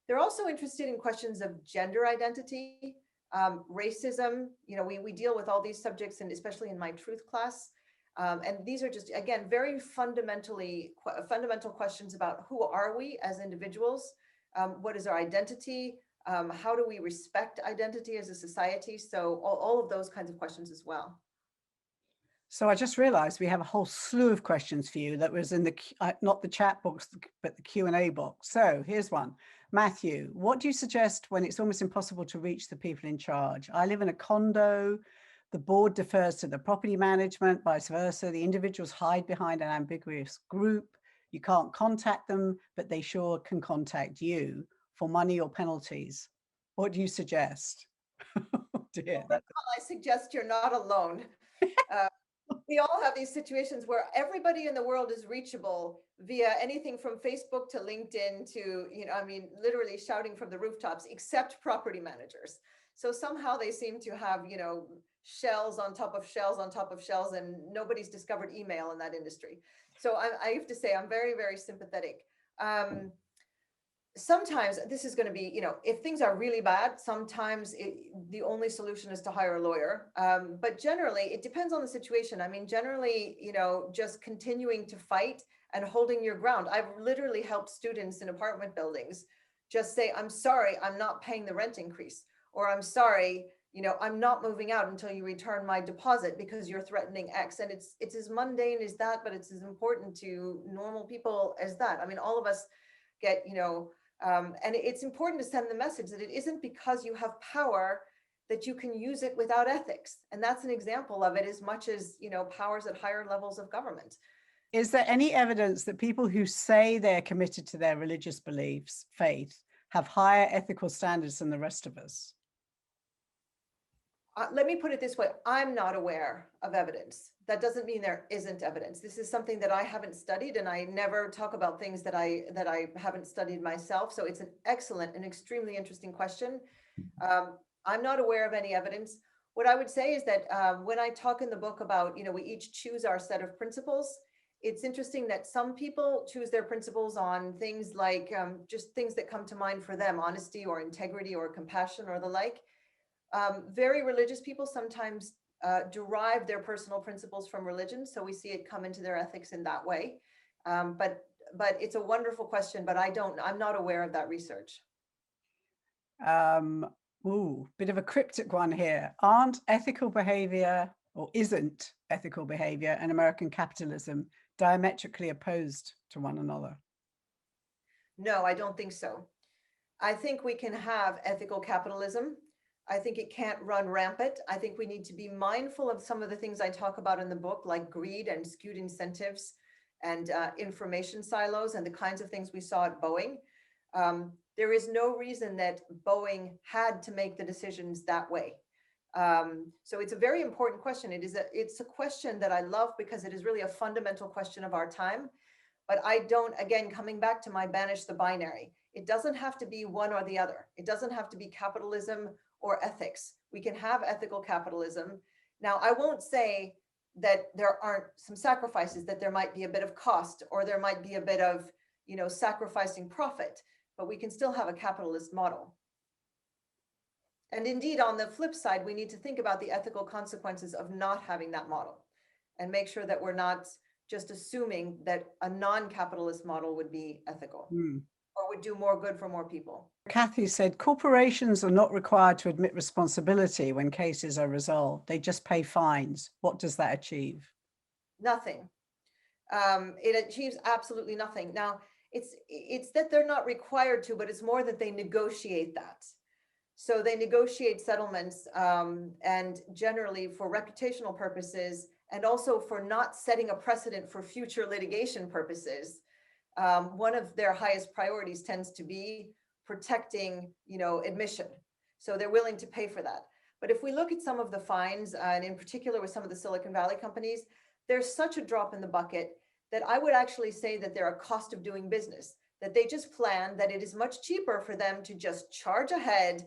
They're also interested in questions of gender identity, racism. We deal with all these subjects, and especially in my truth class. And these are just, again, very fundamental questions about who are we as individuals? What is our identity? How do we respect identity as a society? So all of those kinds of questions as well. So I just realized we have a whole slew of questions for you that was in the, not the chat box, but the Q&A box. So here's one. Matthew, what do you suggest when it's almost impossible to reach the people in charge? I live in a condo. The board defers to the property management, vice versa. The individuals hide behind an ambiguous group. You can't contact them, but they sure can contact you for money or penalties. What do you suggest? Oh dear. Well, I suggest you're not alone. We all have these situations where everybody in the world is reachable via anything from Facebook to LinkedIn to, literally shouting from the rooftops, except property managers. So somehow they seem to have, shells on top of shells on top of shells, and nobody's discovered email in that industry. So I have to say, I'm very, very sympathetic. Sometimes this is going to be, if things are really bad, sometimes the only solution is to hire a lawyer. But generally, it depends on the situation. Generally, just continuing to fight and holding your ground. I've literally helped students in apartment buildings just say, I'm sorry, I'm not paying the rent increase, or I'm sorry, I'm not moving out until you return my deposit because you're threatening X. And it's as mundane as that, but it's as important to normal people as that. All of us get, and it's important to send the message that it isn't because you have power that you can use it without ethics. And that's an example of it, as much as, powers at higher levels of government. Is there any evidence that people who say they're committed to their religious beliefs, faith, have higher ethical standards than the rest of us? Let me put it this way. I'm not aware of evidence. That doesn't mean there isn't evidence. This is something that I haven't studied, and I never talk about things that I haven't studied myself. So it's an excellent and extremely interesting question. I'm not aware of any evidence. What I would say is that when I talk in the book about, we each choose our set of principles, it's interesting that some people choose their principles on things like just things that come to mind for them, honesty or integrity or compassion or the like. Very religious people sometimes derive their personal principles from religion. So we see it come into their ethics in that way. But it's a wonderful question, but I'm not aware of that research. Bit of a cryptic one here. Aren't ethical behavior, or isn't ethical behavior and American capitalism diametrically opposed to one another? No, I don't think so. I think we can have ethical capitalism. I think it can't run rampant. I think we need to be mindful of some of the things I talk about in the book, like greed and skewed incentives and information silos and the kinds of things we saw at Boeing. There is no reason that Boeing had to make the decisions that way. So it's a very important question. It's a question that I love because it is really a fundamental question of our time. But I don't, again, coming back to my banish the binary, it doesn't have to be one or the other. It doesn't have to be capitalism or ethics. We can have ethical capitalism. Now, I won't say that there aren't some sacrifices, that there might be a bit of cost, or there might be a bit of, sacrificing profit, but we can still have a capitalist model. And indeed, on the flip side, we need to think about the ethical consequences of not having that model and make sure that we're not just assuming that a non-capitalist model would be ethical or would do more good for more people. Kathy said, corporations are not required to admit responsibility when cases are resolved. They just pay fines. What does that achieve? Nothing. It achieves absolutely nothing. Now, it's that they're not required to, but it's more that they negotiate that. So they negotiate settlements, and generally for reputational purposes, and also for not setting a precedent for future litigation purposes. One of their highest priorities tends to be protecting, admission. So they're willing to pay for that. But if we look at some of the fines, and in particular with some of the Silicon Valley companies, there's such a drop in the bucket that I would actually say that they're a cost of doing business, that they just plan that it is much cheaper for them to just charge ahead,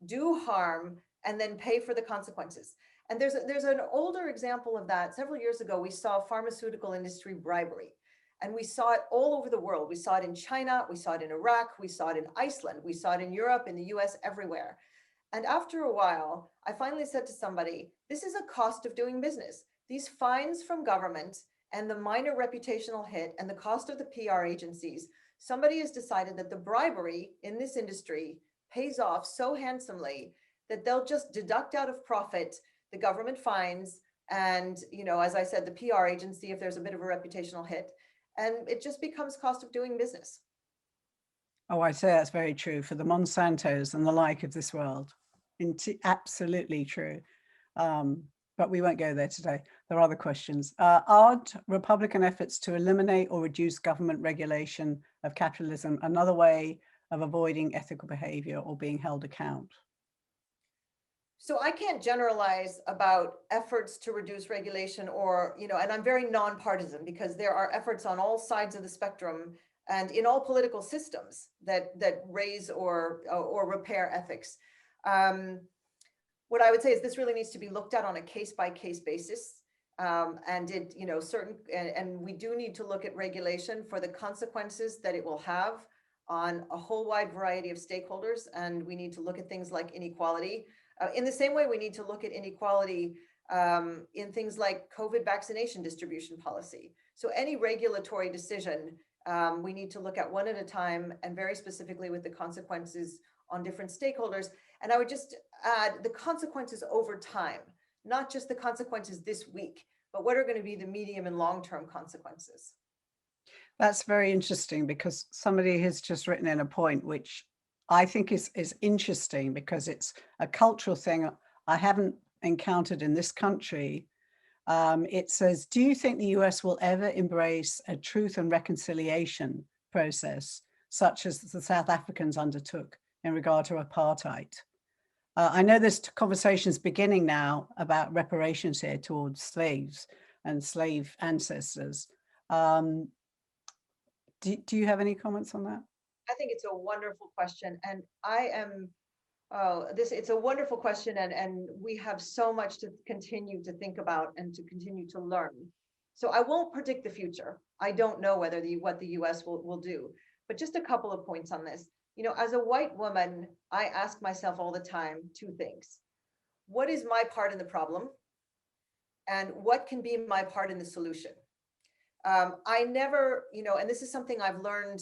do harm, and then pay for the consequences. And there's an older example of that. Several years ago, we saw pharmaceutical industry bribery, and we saw it all over the world. We saw it in China, we saw it in Iraq, we saw it in Iceland, we saw it in Europe, in the US, everywhere. And after a while, I finally said to somebody, this is a cost of doing business. These fines from government and the minor reputational hit and the cost of the PR agencies, somebody has decided that the bribery in this industry pays off so handsomely that they'll just deduct out of profit the government fines and, as I said, the PR agency if there's a bit of a reputational hit, and it just becomes cost of doing business. Oh, I say that's very true for the Monsantos and the like of this world. Absolutely true. But we won't go there today. There are other questions. Are Republican efforts to eliminate or reduce government regulation of capitalism another way of avoiding ethical behavior or being held account? So I can't generalize about efforts to reduce regulation or, and I'm very nonpartisan because there are efforts on all sides of the spectrum and in all political systems that raise or repair ethics. What I would say is this really needs to be looked at on a case-by-case basis. And we do need to look at regulation for the consequences that it will have on a whole wide variety of stakeholders. And we need to look at things like inequality. In the same way, we need to look at inequality in things like COVID vaccination distribution policy. So any regulatory decision, we need to look at one at a time and very specifically with the consequences on different stakeholders. And I would just add the consequences over time, not just the consequences this week, but what are going to be the medium and long-term consequences. That's very interesting because somebody has just written in a point which I think is interesting because it's a cultural thing I haven't encountered in this country. It says, do you think the US will ever embrace a truth and reconciliation process such as the South Africans undertook in regard to apartheid? I know there's conversations beginning now about reparations here towards slaves and slave ancestors. Do you have any comments on that? I think it's a wonderful question. And it's a wonderful question. And we have so much to continue to think about and to continue to learn. So I won't predict the future. I don't know what the US will do, but just a couple of points on this. As a white woman, I ask myself all the time two things. What is my part in the problem? And what can be my part in the solution? I never, and this is something I've learned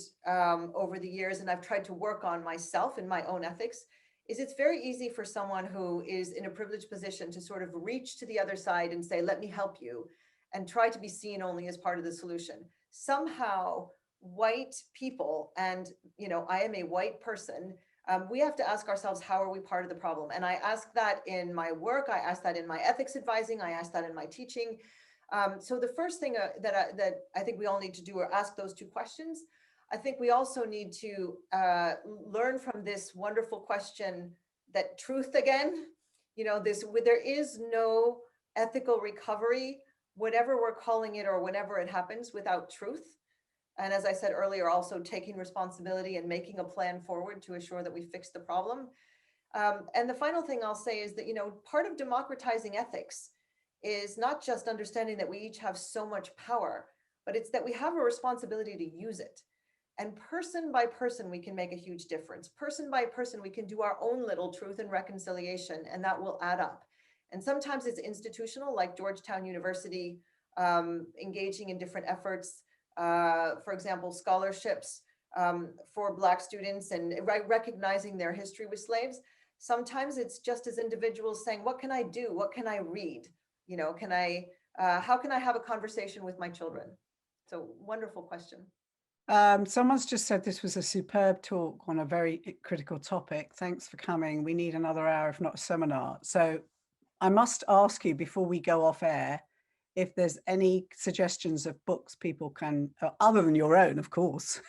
over the years and I've tried to work on myself in my own ethics, is it's very easy for someone who is in a privileged position to sort of reach to the other side and say, let me help you, and try to be seen only as part of the solution. Somehow, white people, and I am a white person, we have to ask ourselves, how are we part of the problem? And I ask that in my work, I ask that in my ethics advising, I ask that in my teaching. So the first thing that I think we all need to do are ask those two questions. I think we also need to learn from this wonderful question that truth again, there is no ethical recovery, whatever we're calling it or whenever it happens, without truth. And as I said earlier, also taking responsibility and making a plan forward to assure that we fix the problem. And the final thing I'll say is that, part of democratizing ethics is not just understanding that we each have so much power, but it's that we have a responsibility to use it. And person by person, we can make a huge difference. Person by person, we can do our own little truth and reconciliation, and that will add up. And sometimes it's institutional, like Georgetown University, engaging in different efforts, for example, scholarships for Black students and recognizing their history with slaves. Sometimes it's just as individuals saying, what can I do? What can I read? How can I have a conversation with my children? So wonderful question. Someone's just said this was a superb talk on a very critical topic. Thanks for coming. We need another hour, if not a seminar. So I must ask you before we go off air, if there's any suggestions of books people can, other than your own, of course,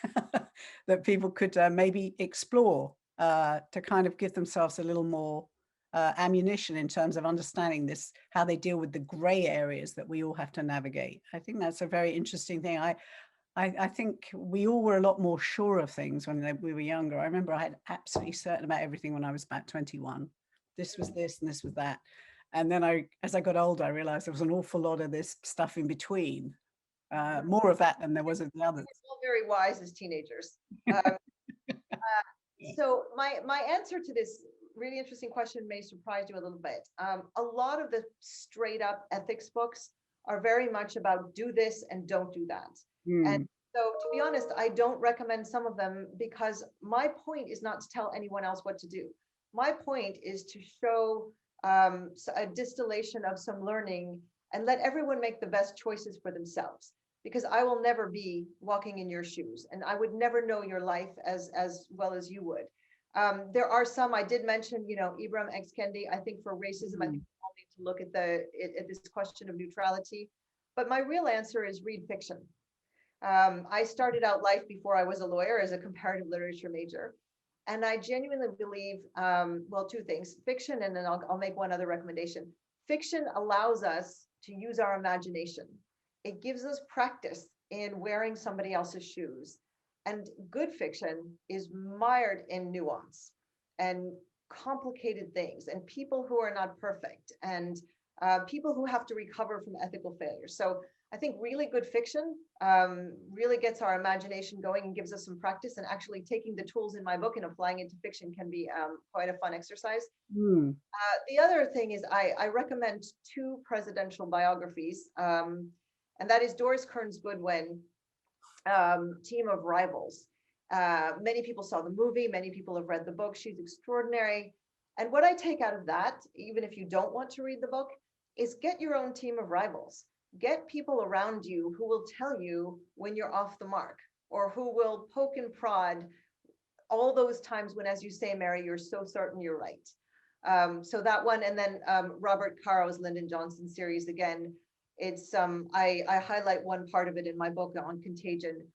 that people could maybe explore to kind of give themselves a little more ammunition in terms of understanding this, how they deal with the gray areas that we all have to navigate. I think that's a very interesting thing. I think we all were a lot more sure of things when we were younger. I remember I had absolutely certain about everything when I was about 21. This was this and this was that. And then as I got older, I realized there was an awful lot of this stuff in between, more of that than there was of the others. We're all very wise as teenagers. So my answer to this really interesting question may surprise you a little bit. A lot of the straight up ethics books are very much about do this and don't do that. And so to be honest, I don't recommend some of them because my point is not to tell anyone else what to do. My point is to show a distillation of some learning and let everyone make the best choices for themselves, because I will never be walking in your shoes and I would never know your life as well as you would. There are some, I did mention, Ibram X. Kendi. I think for racism, I think we all need to look at this question of neutrality. But my real answer is read fiction. I started out life before I was a lawyer as a comparative literature major. And I genuinely believe, well, two things, fiction, and then I'll make one other recommendation. Fiction allows us to use our imagination. It gives us practice in wearing somebody else's shoes. And good fiction is mired in nuance and complicated things and people who are not perfect and people who have to recover from ethical failures. So I think really good fiction really gets our imagination going and gives us some practice, and actually taking the tools in my book and applying it to fiction can be quite a fun exercise. The other thing is I recommend two presidential biographies, and that is Doris Kearns Goodwin, Team of Rivals. Many people saw the movie, many people have read the book. She's extraordinary. And what I take out of that, even if you don't want to read the book, is get your own team of rivals. Get people around you who will tell you when you're off the mark, or who will poke and prod all those times when, as you say, Mary, you're so certain you're right. So that one, and then Robert Caro's Lyndon Johnson series, again, it's I highlight one part of it in my book on Contagion,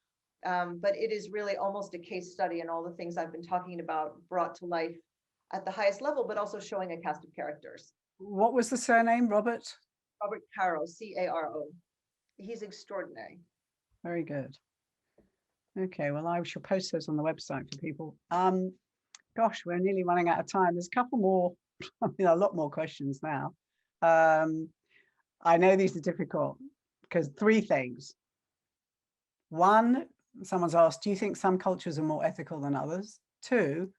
but it is really almost a case study in all the things I've been talking about brought to life at the highest level, but also showing a cast of characters. What was the surname, Robert? Robert Caro, C-A-R-O. He's extraordinary. Very good. Okay, well, I shall post those on the website for people. Gosh, we're nearly running out of time. There's a couple more, a lot more questions now. I know these are difficult because three things. One, someone's asked, do you think some cultures are more ethical than others? Two,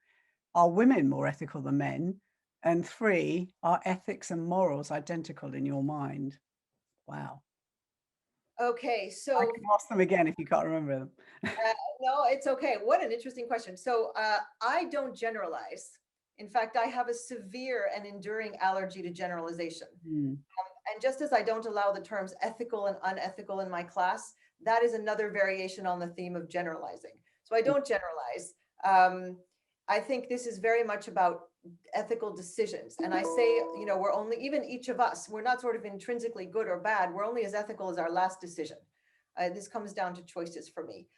are women more ethical than men? And three, are ethics and morals identical in your mind? Wow. Okay, so I can ask them again if you can't remember them. no, it's okay. What an interesting question. So I don't generalize. In fact, I have a severe and enduring allergy to generalization. And just as I don't allow the terms ethical and unethical in my class, that is another variation on the theme of generalizing. So I don't generalize. I think this is very much about ethical decisions. And I say, we're only, even each of us, we're not sort of intrinsically good or bad. We're only as ethical as our last decision. This comes down to choices for me.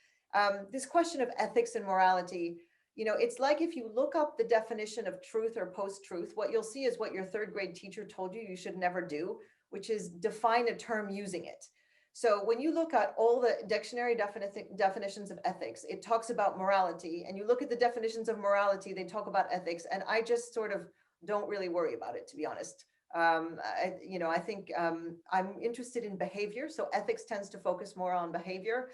This question of ethics and morality, it's like if you look up the definition of truth or post-truth, what you'll see is what your third grade teacher told you should never do, which is define a term using it. So when you look at all the dictionary definitions of ethics, it talks about morality, and you look at the definitions of morality, they talk about ethics, and I just sort of don't really worry about it, to be honest. I think I'm interested in behavior, so ethics tends to focus more on behavior.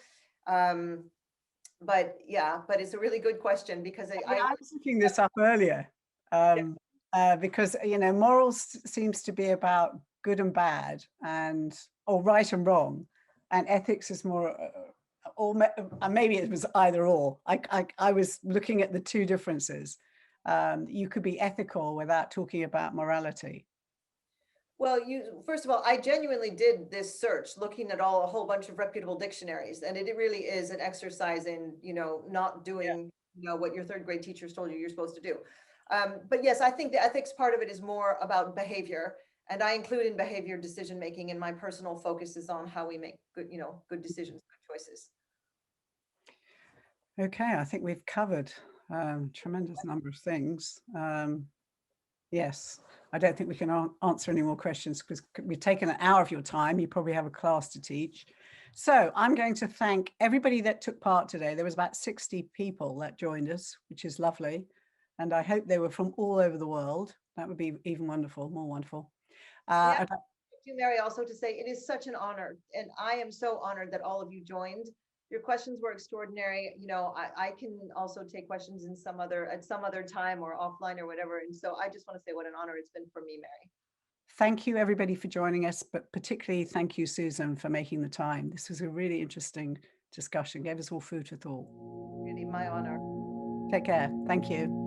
But it's a really good question, because I was looking this up earlier because morals seems to be about good and bad, or right and wrong, and ethics is more or maybe it was either or. I was looking at the two differences. You could be ethical without talking about morality. Well, first of all, I genuinely did this search looking at a whole bunch of reputable dictionaries, and it really is an exercise in, not doing, what your third grade teachers told you you're supposed to do. But yes, I think the ethics part of it is more about behavior, and I include in behavior decision making, and my personal focus is on how we make good, good decisions, good choices. Okay, I think we've covered tremendous number of things. Yes, I don't think we can answer any more questions because we've taken an hour of your time. You probably have a class to teach. So I'm going to thank everybody that took part today. There was about 60 people that joined us, which is lovely. And I hope they were from all over the world. That would be even wonderful, more wonderful. Thank you, Mary, also to say it is such an honor. And I am so honored that all of you joined. Your questions were extraordinary. I can also take questions at some other time or offline or whatever. And so I just want to say what an honor it's been for me, Mary. Thank you, everybody, for joining us, but particularly thank you, Susan, for making the time. This was a really interesting discussion, gave us all food for thought. Really my honor. Take care. Thank you.